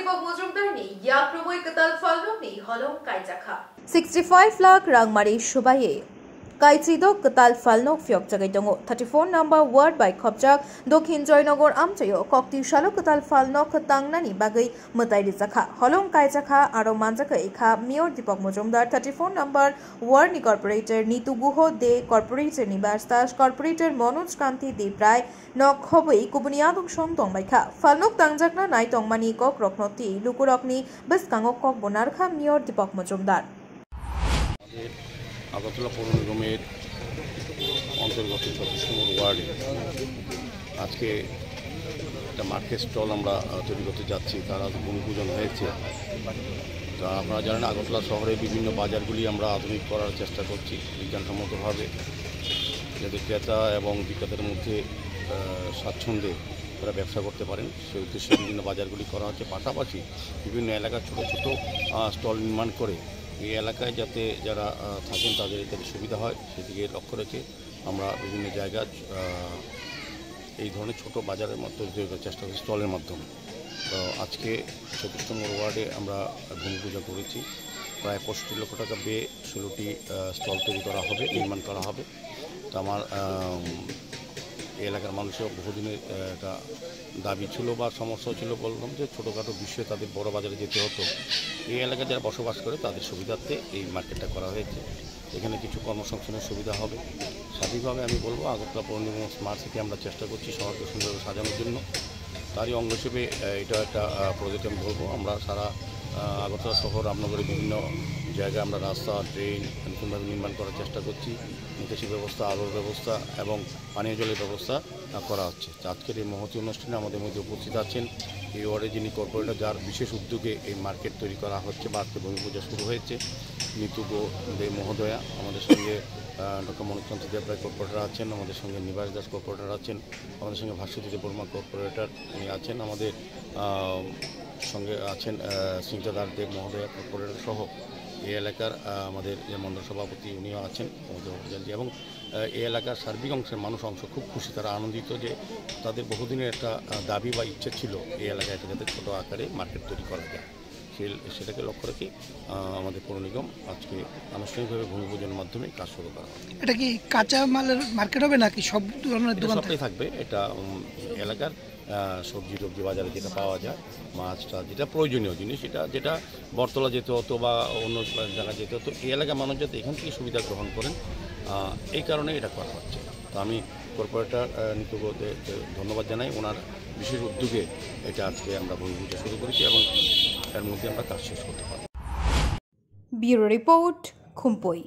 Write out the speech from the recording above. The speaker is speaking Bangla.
Deepak Majumdar ni Yakrumoi Katal Falno ni Holong Kaijakha 65 lakh Rangmari Shubaye Kaitridok Katal Falno Fyok Jagaidongo 34 number word by Khopjak Dokhin Joynogor Amchayo Kokti Shalo Katal Falno Katangnani Bagai Mutai Rizakha Holong Kaijakha Aro Manjaka Ikha Mayor Deepak Majumdar 34 number ward ni corporator Nitu Guho de corporator ni Bastas corporator Manoj Kanti de Prai Nok Hobei Kubuniadong Shong Tongbaikha Falnok Tangjakna Nai Tongmani Kok Roknoti Lukurokni Biskangok Kok Bonarkha Mayor Deepak Majumdar Agartala পৌর নিগমের অন্তর্গত 36 নম্বর ওয়ার্ডে আজকে একটা মার্কেট স্টল আমরা তৈরি করতে যাচ্ছি। তার আজ ভূমিপূজন হয়েছে। তা আপনারা জানেন আগরতলা শহরে বিভিন্ন বাজারগুলি আমরা আধুনিক করার চেষ্টা করছি বিজ্ঞানসম্মতভাবে, যাতে ক্রেতা এবং বিক্রেতার মধ্যে স্বাচ্ছন্দ্যে তারা ব্যবসা করতে পারেন সেই উদ্দেশ্যে বিভিন্ন বাজারগুলি করা হচ্ছে। পাশাপাশি বিভিন্ন এলাকার ছোট ছোট স্টল নির্মাণ করে এই এলাকায় যাতে যারা থাকেন তাদের যাতে সুবিধা হয় সেদিকে লক্ষ্য রেখে আমরা বিভিন্ন জায়গায় এই ধরনের ছোট বাজারের মধ্যে তৈরি করার চেষ্টা করছি স্টলের মাধ্যমে। তো আজকে 36 নম্বর ওয়ার্ডে আমরা ভূমিপূজা করেছি। প্রায় 65 লক্ষ টাকা ব্যয়ে 16টি স্টল তৈরি করা হবে, নির্মাণ করা হবে। তো আমার এই এলাকার মানুষের বহুদিনের একটা দাবি ছিল বা সমস্যা ছিল, বললাম যে ছোটোখাটো বিষয়ে তাদের বড় বাজারে যেতে হতো। এই এলাকায় যারা বসবাস করে তাদের সুবিধার্থে এই মার্কেটটা করা হয়েছে। এখানে কিছু কর্মসংস্থানের সুবিধা হবে। স্বাভাবিকভাবে আমি বলবো আগরতলা পৌর নিগম স্মার্ট সিটি আমরা চেষ্টা করছি শহরকে সুন্দরভাবে সাজানোর জন্য। তারই অঙ্গ হিসেবে এটা একটা প্রজেক্ট আমি বলবো। আমরা সারা আগরতলা শহর রামনগরের বিভিন্ন জায়গায় আমরা রাস্তা, ড্রেন নতুনভাবে নির্মাণ করার চেষ্টা করছি। নিকাশি ব্যবস্থা, আলোর ব্যবস্থা এবং পানীয় জলের ব্যবস্থা করা হচ্ছে। আজকের এই মহতী অনুষ্ঠানে আমাদের মধ্যে উপস্থিত আছেন এই ওয়ার্ডে যিনি কর্পোরেটর, যার বিশেষ উদ্যোগে এই মার্কেট তৈরি করা হচ্ছে বা আজকে ভূমিপূজা শুরু হয়েছে, নিতু দে মহোদয়া। আমাদের সঙ্গে ডক্টর মনোজকান্তি দেবরায় কর্পোরেটর আছেন, আমাদের সঙ্গে নিবাস দাস কর্পোরেটর আছেন, আমাদের সঙ্গে ভাস্বতী দেববর্মা কর্পোরেটর উনি আছেন, আমাদের সঙ্গে আছেন সিংহদার দেব মহোদয়া কর্পোরেটর সহ এই এলাকার আমাদের যে মণ্ডল সভাপতি উনিও আছেন এবং এই এলাকার সার্বিক অংশের মানুষ খুব খুশি। তারা আনন্দিত যে তাদের বহুদিনের একটা দাবি বা ইচ্ছে ছিল এই এলাকায় একটা যাতে ছোটো আকারে মার্কেট তৈরি করা যায়। সেটাকে লক্ষ্য রেখে আমাদের পৌর নিগম আজকে আনুষ্ঠানিকভাবে ভূমিপূজনের মাধ্যমে কাজ শুরু করা হবে। এটা কি কাঁচা মালের মার্কেট হবে নাকি সব ধরনের দোকান থাকবে? এটা এলাকার সবজি টবজি বাজারে যেটা পাওয়া যায়, মাছটা যেটা প্রয়োজনীয় জিনিস, যেটা বটতলা যেতে হতো বা অন্য জায়গায় যেতে হতো, এই এলাকার মানুষ যাতে এখান থেকে সুবিধা গ্রহণ করেন এই কারণে এটা করা হচ্ছে। তো আমি কর্পোরেটর নিতুকে ধন্যবাদ জানাই। ওনার বিশেষ উদ্যোগে এটা আজকে আমরা ভূমিপূজা শুরু করেছি এবং এর মধ্যে আমরা কাজ শেষ করতে পারব। Bureau report, খুমপই।